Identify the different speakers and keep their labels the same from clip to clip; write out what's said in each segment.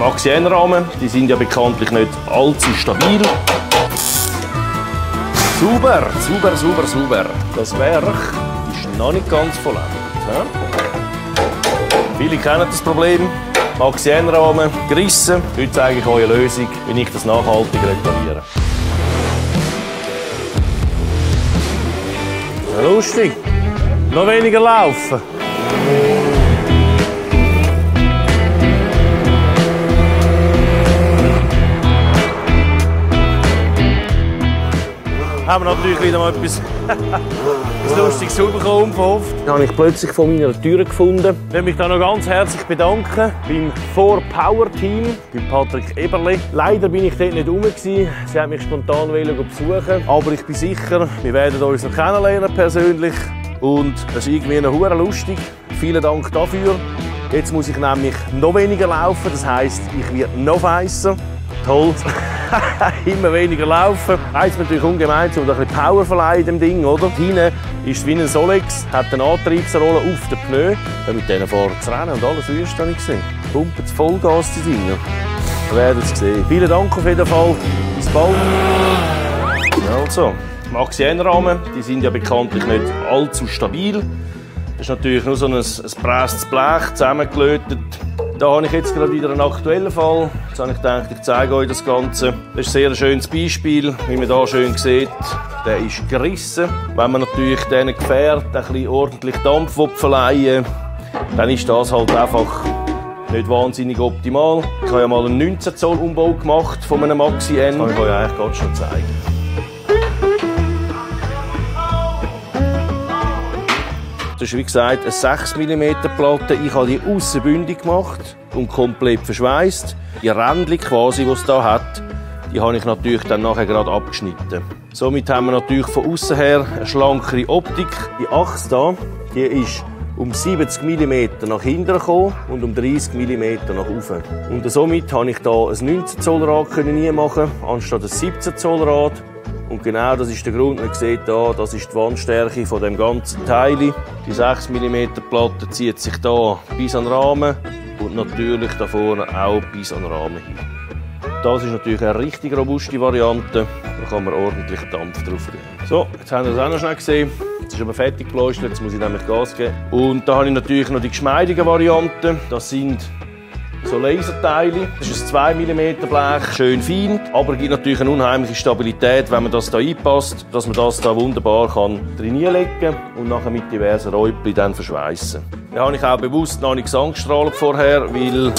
Speaker 1: Maxi-N-Rahmen, die sind ja bekanntlich nicht allzu stabil. Sauber, sauber, sauber, sauber. Das Werk ist noch nicht ganz vollendet. Ja? Viele kennen das Problem. Maxi-N-Rahmen gerissen. Heute zeige ich euch eine Lösung, wie ich das nachhaltig repariere. Ja, lustig. Noch weniger laufen. Haben wir natürlich wieder mal etwas Lustiges bekommen, unverhofft. Den habe ich plötzlich vor meiner Tür gefunden. Ich möchte mich da noch ganz herzlich bedanken beim 4Power-Team, beim Patrick Eberle. Leider bin ich dort nicht rum. Sie hat mich spontan besuchen. Aber ich bin sicher, wir werden uns noch kennenlernen persönlich. Und das ist irgendwie noch hure lustig. Vielen Dank dafür. Jetzt muss ich nämlich noch weniger laufen. Das heisst, ich werde noch weisser. Toll. Immer weniger laufen. Heißt natürlich ungemein, um ein bisschen Power verleihen dem Ding, oder? Hinten ist wie ein Solex, hat eine Antriebsrolle auf den Pneu. Ja, mit denen fahren zu rennen und alles wüst, habe ich gesehen. Pumpen zu Vollgas die Dinger. Wir werden es sehen. Vielen Dank auf jeden Fall. Bis bald. Also, Maxi-N-Rahmen, die sind ja bekanntlich nicht allzu stabil. Das ist natürlich nur so ein gepresstes Blech, zusammengelötet. Da habe ich jetzt gerade wieder einen aktuellen Fall. Jetzt habe ich gedacht, ich zeige euch das Ganze. Das ist ein sehr schönes Beispiel, wie man hier schön sieht. Der ist gerissen. Wenn man natürlich diesen Gefährt ein bisschen ordentlich Dampf verleihen will, dann ist das halt einfach nicht wahnsinnig optimal. Ich habe ja mal einen 19 Zoll Umbau gemacht von einem Maxi-N. Das kann ich euch eigentlich gerade schon zeigen. Das ist wie gesagt eine 6 mm Platte. Ich habe die aussenbündig gemacht und komplett verschweißt. Die Rändchen quasi, die es hier hat, die habe ich natürlich dann nachher gerade abgeschnitten. Somit haben wir natürlich von außen her eine schlankere Optik. Die Achse hier, die ist um 70 mm nach hinten gekommen und um 30 mm nach oben. Und somit habe ich hier ein 19 Zoll Rad machen anstatt ein 17 Zoll Rad. Und genau das ist der Grund, man sieht hier, das ist die Wandstärke von dem ganzen Teil. Die 6 mm Platte zieht sich hier bis an den Rahmen und natürlich da vorne auch bis an den Rahmen hin. Das ist natürlich eine richtig robuste Variante, da kann man ordentlich Dampf drauf geben. So, jetzt haben wir das auch noch schnell gesehen. Jetzt ist aber fertig geleuchtet, jetzt muss ich nämlich Gas geben. Und da habe ich natürlich noch die geschmeidigen Varianten. Das sind so Laserteile. Das ist ein 2 mm Blech, schön fein, aber gibt natürlich eine unheimliche Stabilität, wenn man das hier einpasst, dass man das da wunderbar reinlegen kann und nachher mit diversen Räupchen dann verschweissen. Da habe ich auch bewusst noch nichts angestrahlt vorher, weil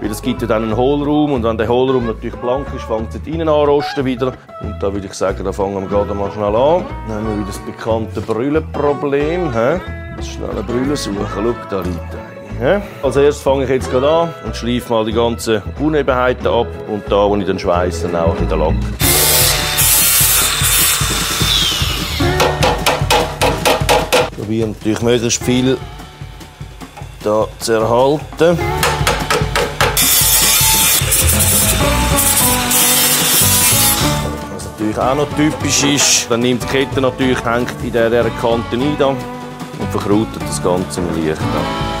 Speaker 1: es gibt ja dann einen Hohlraum und wenn der Hohlraum natürlich blank ist, fängt es innen an rosten wieder. Und da würde ich sagen, da fangen wir gerade mal schnell an. Dann haben wir wieder das bekannte Brüllenproblem. Schnell eine Brille suchen, schau, da liegt eine. Als erstes fange ich jetzt gerade an und schleife mal die ganzen Unebenheiten ab und da, wo ich den schweisse, auch in den Lack. Ich probiere natürlich möglichst viel da zu erhalten. Was natürlich auch noch typisch ist, dann nimmt die Kette natürlich, hängt in dieser Kante ein und verkrautet das Ganze leicht an.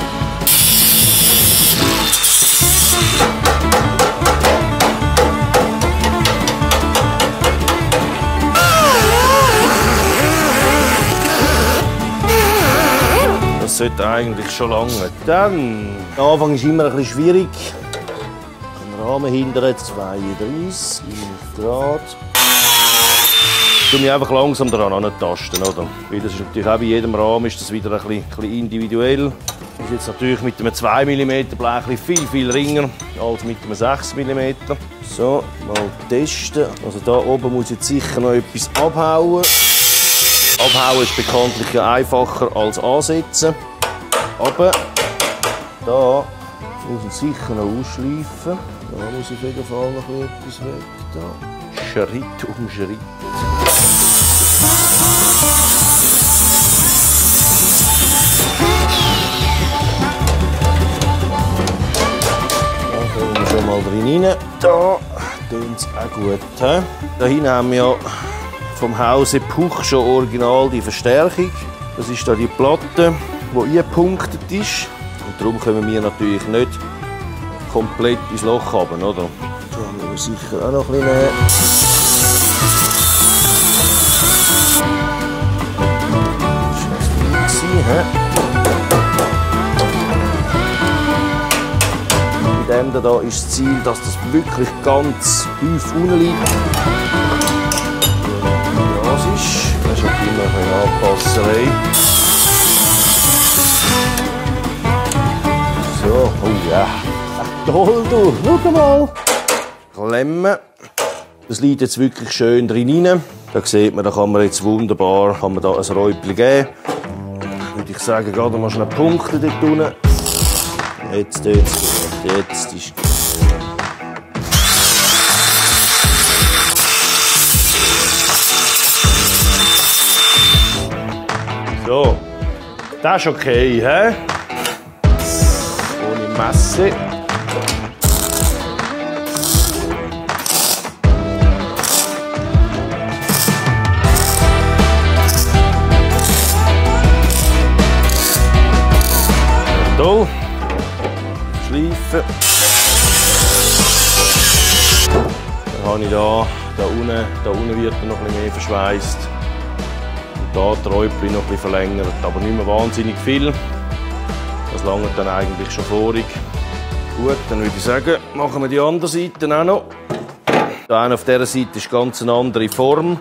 Speaker 1: Das sollte eigentlich schon lange. Dann, der Anfang ist immer ein bisschen schwierig. Den Rahmen hinterher 32 Grad. Ich tue mich einfach langsam daran antasten, oder? Weil das ist natürlich auch bei jedem Rahmen ist das wieder ein bisschen individuell. Das ist jetzt natürlich mit einem 2 mm Blech viel ringer als mit einem 6 mm. So, mal testen. Also da oben muss jetzt sicher noch etwas abhauen. Abhauen ist bekanntlich ja einfacher als ansetzen. Aber da muss ich sicher noch ausschleifen. Da muss auf jeden Fall noch etwas weg. Da. Schritt um Schritt. Da kommen wir schon mal rein. Da tut es auch gut. Da hinten haben wir ja vom Hause Puch schon original die Verstärkung. Das ist da die Platte, die eingepunktet ist. Und darum können wir natürlich nicht komplett ins Loch runter, oder? Da müssen wir sicher auch noch ein bisschen nehmen. Das war bei dem hier ist das Ziel, dass das wirklich ganz tief unten liegt. Das ist immer eine Anpasserei. So, oh ja. Toll, du. Schau mal. Klemmen. Das liegt jetzt wirklich schön drin. Da sieht man, da kann man jetzt wunderbar da ein Räubchen geben. Würde ich sagen, gerade mal schnell Punkte dort unten. Jetzt ist gut. So, das ist okay, hä? Ohne Masse. Toll. Schleifen. Dann habe ich da unten wird er noch ein bisschen mehr verschweißt. Da die Räubchen noch ein bisschen verlängert, aber nicht mehr wahnsinnig viel. Das langt dann eigentlich schon vorig. Gut, dann würde ich sagen, machen wir die andere Seite auch noch. Da auf dieser Seite ist ganz eine andere Form.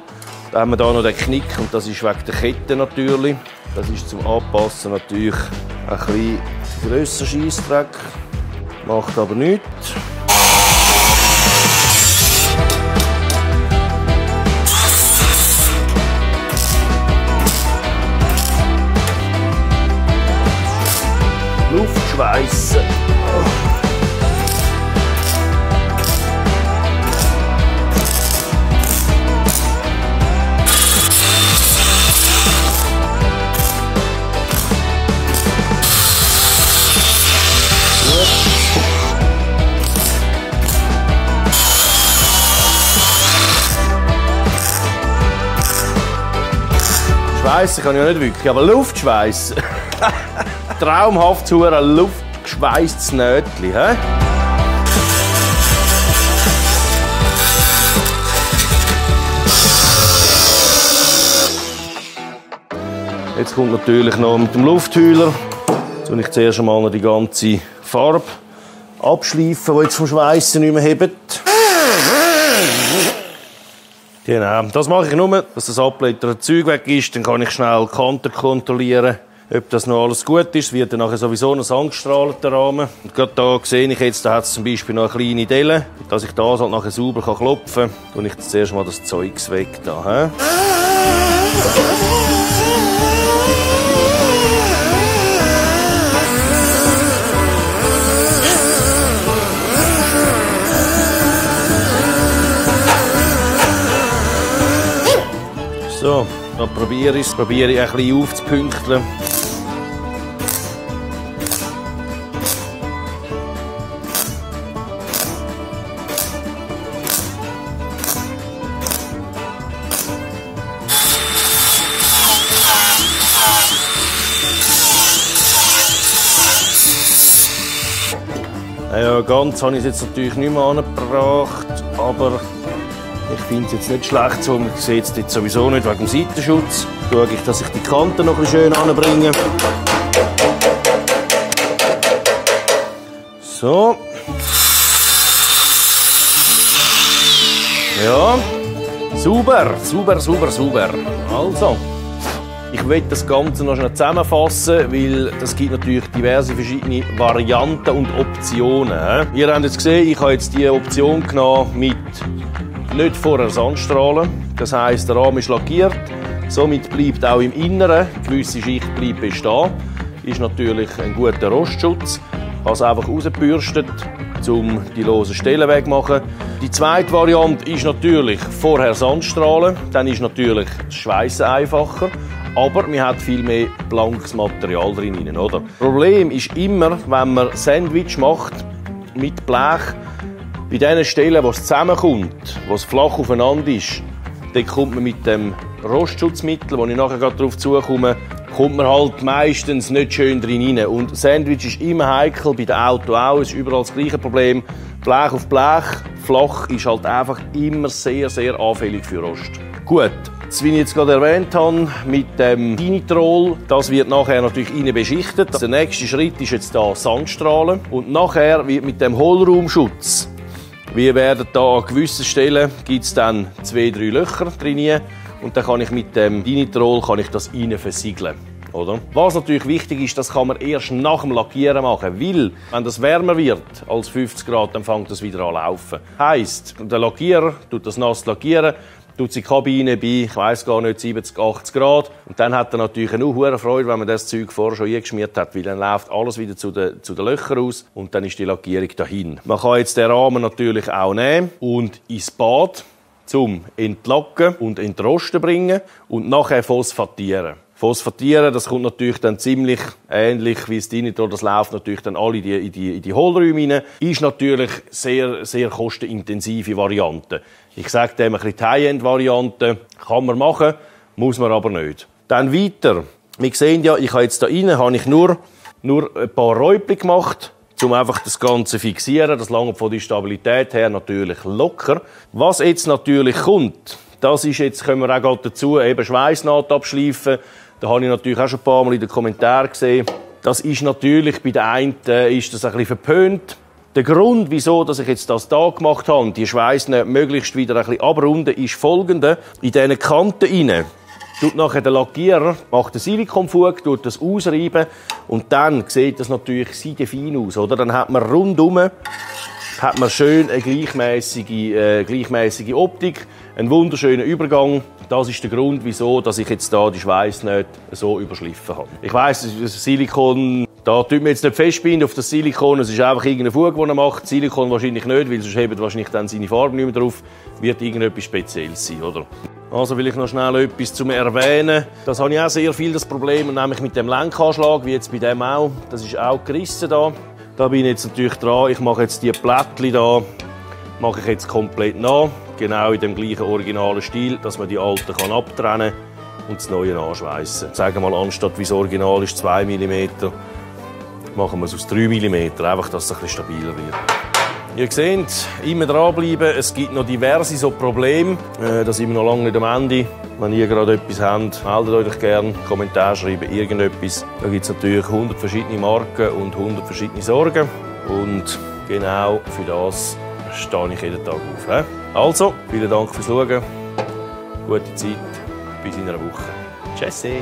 Speaker 1: Da haben wir hier noch den Knick und das ist wegen der Kette natürlich. Das ist zum Anpassen natürlich ein bisschen grösser Scheissdreck. Macht aber nichts. Luft schweissen. Schweissen kann ich ja nicht wirklich, aber Luft schweissen. Traumhaft zu ein luftgeschweisstes Nötchen. He? Jetzt kommt natürlich noch mit dem Luftheuler. Jetzt tue ich zuerst einmal noch die ganze Farbe abschleifen, die jetzt vom Schweissen nicht mehr hebt. Genau, das mache ich nur, dass das abgeblätterte Zeug weg ist. Dann kann ich schnell die Kanten kontrollieren, ob das noch alles gut ist. Es wird dann nachher sowieso ein angestrahlter Rahmen. Und gerade da sehe ich jetzt, da hat es zum Beispiel noch eine kleine Delle. Dass ich das halt nachher sauber klopfen kann, tue ich jetzt zuerst mal das Zeugs weg. Da, So, dann probiere ich ein bisschen aufzupünkeln. Ja, ganz habe ich es jetzt natürlich nicht mehr angebracht, aber ich finde es jetzt nicht schlecht, so. Man sieht es jetzt sowieso nicht wegen dem Seitenschutz. Schaue ich, dass ich die Kanten noch ein bisschen schön anbringe. So. Ja. Sauber, sauber, sauber, sauber. Also. Ich will das Ganze noch schnell zusammenfassen, weil es gibt natürlich diverse verschiedene Varianten und Optionen. Ihr habt jetzt gesehen, ich habe jetzt die Option genommen mit nicht vorher Sandstrahlen. Das heisst, der Rahmen ist lackiert. Somit bleibt auch im Inneren eine gewisse Schicht bestehen. Ist natürlich ein guter Rostschutz. Also einfach rausgebürstet, um die losen Stellen wegzumachen. Die zweite Variante ist natürlich vorher Sandstrahlen. Dann ist natürlich das Schweissen einfacher. Aber man hat viel mehr blankes Material drin, oder? Das Problem ist immer, wenn man Sandwich macht mit Blech, bei den Stellen, wo es zusammenkommt, wo es flach aufeinander ist, dann kommt man mit dem Rostschutzmittel, wo ich nachher darauf zukomme, kommt man halt meistens nicht schön drin rein. Und Sandwich ist immer heikel, bei den Autos auch. Es ist überall das gleiche Problem. Blech auf Blech, flach ist halt einfach immer sehr, sehr anfällig für Rost. Gut, wie ich jetzt gerade erwähnt habe, mit dem Dinitrol, das wird nachher natürlich innen beschichtet. Der nächste Schritt ist jetzt hier Sandstrahlen. Und nachher wird mit dem Hohlraumschutz, wir werden da an gewissen Stellen, gibt es dann 2-3 Löcher drin. Und dann kann ich mit dem Dinitrol das innen versiegeln. Oder? Was natürlich wichtig ist, das kann man erst nach dem Lackieren machen, weil wenn das wärmer wird als 50 Grad, dann fängt das wieder an zu laufen. Heisst, der Lackierer tut das nass lackieren, tut die Kabine bei, ich weiss gar nicht, 70, 80 Grad. Und dann hat er natürlich eine hohe Freude, wenn man das Zeug vorher schon eingeschmiert hat, weil dann läuft alles wieder zu den Löchern raus und dann ist die Lackierung dahin. Man kann jetzt den Rahmen natürlich auch nehmen und ins Bad zum Entlacken und Entrosten bringen und nachher phosphatieren. Phosphatieren, das kommt natürlich dann ziemlich ähnlich wie das Dinitrol, das läuft natürlich dann alle in die Hohlräume rein. Ist natürlich sehr, sehr kostenintensive Variante. Ich sage dem ein bisschen die High-End-Variante. Kann man machen, muss man aber nicht. Dann weiter. Wir sehen ja, ich habe jetzt da rein, habe ich nur ein paar Räubchen gemacht, um einfach das Ganze zu fixieren. Das lange von der Stabilität her natürlich locker. Was jetzt natürlich kommt, das ist jetzt, können wir auch gerade dazu, eben Schweissnaht abschleifen. Da habe ich natürlich auch schon ein paar Mal in den Kommentaren gesehen. Das ist natürlich, bei den einen ist das ein bisschen verpönt. Der Grund, wieso dass ich jetzt das da gemacht habe, die Schweissnaht möglichst wieder ein bisschen abrunden, ist folgender. In diesen Kanten rein tut nachher der Lackierer, macht den Silikonfug, tut das ausreiben und dann sieht das natürlich seidefein aus, oder? Dann hat man rundum schön eine gleichmäßige Optik, einen wunderschönen Übergang. Das ist der Grund, wieso dass ich jetzt da die Schweissnaht so überschliffen habe. Ich weiss, das Silikon, da tut man jetzt nicht festbinden auf das Silikon, es ist einfach irgendein Fug, den er macht. Silikon wahrscheinlich nicht, weil sonst hebt wahrscheinlich dann seine Farbe nicht mehr drauf. Wird irgendetwas Spezielles sein, oder? Also will ich noch schnell etwas zum Erwähnen. Das habe ich auch sehr viel das Problem, nämlich mit dem Lenkanschlag, wie jetzt bei dem auch. Das ist auch gerissen da. Da bin ich jetzt natürlich dran. Ich mache jetzt die Plättchen da, mache ich jetzt komplett nach. Genau in dem gleichen originalen Stil, dass man die alten abtrennen kann und das neue anschweissen. Sagen wir mal, anstatt wie das Original ist 2 mm, machen wir es aus 3 mm, einfach, dass es ein bisschen stabiler wird. Ihr seht, immer dranbleiben. Es gibt noch diverse so Probleme. Da sind wir noch lange nicht am Ende. Wenn ihr gerade etwas habt, meldet euch gerne, Kommentare schreiben, irgendetwas. Da gibt es natürlich 100 verschiedene Marken und 100 verschiedene Sorgen. Und genau für das stehe ich jeden Tag auf. Also, vielen Dank fürs Schauen. Gute Zeit. Bis in einer Woche. Tschüssi.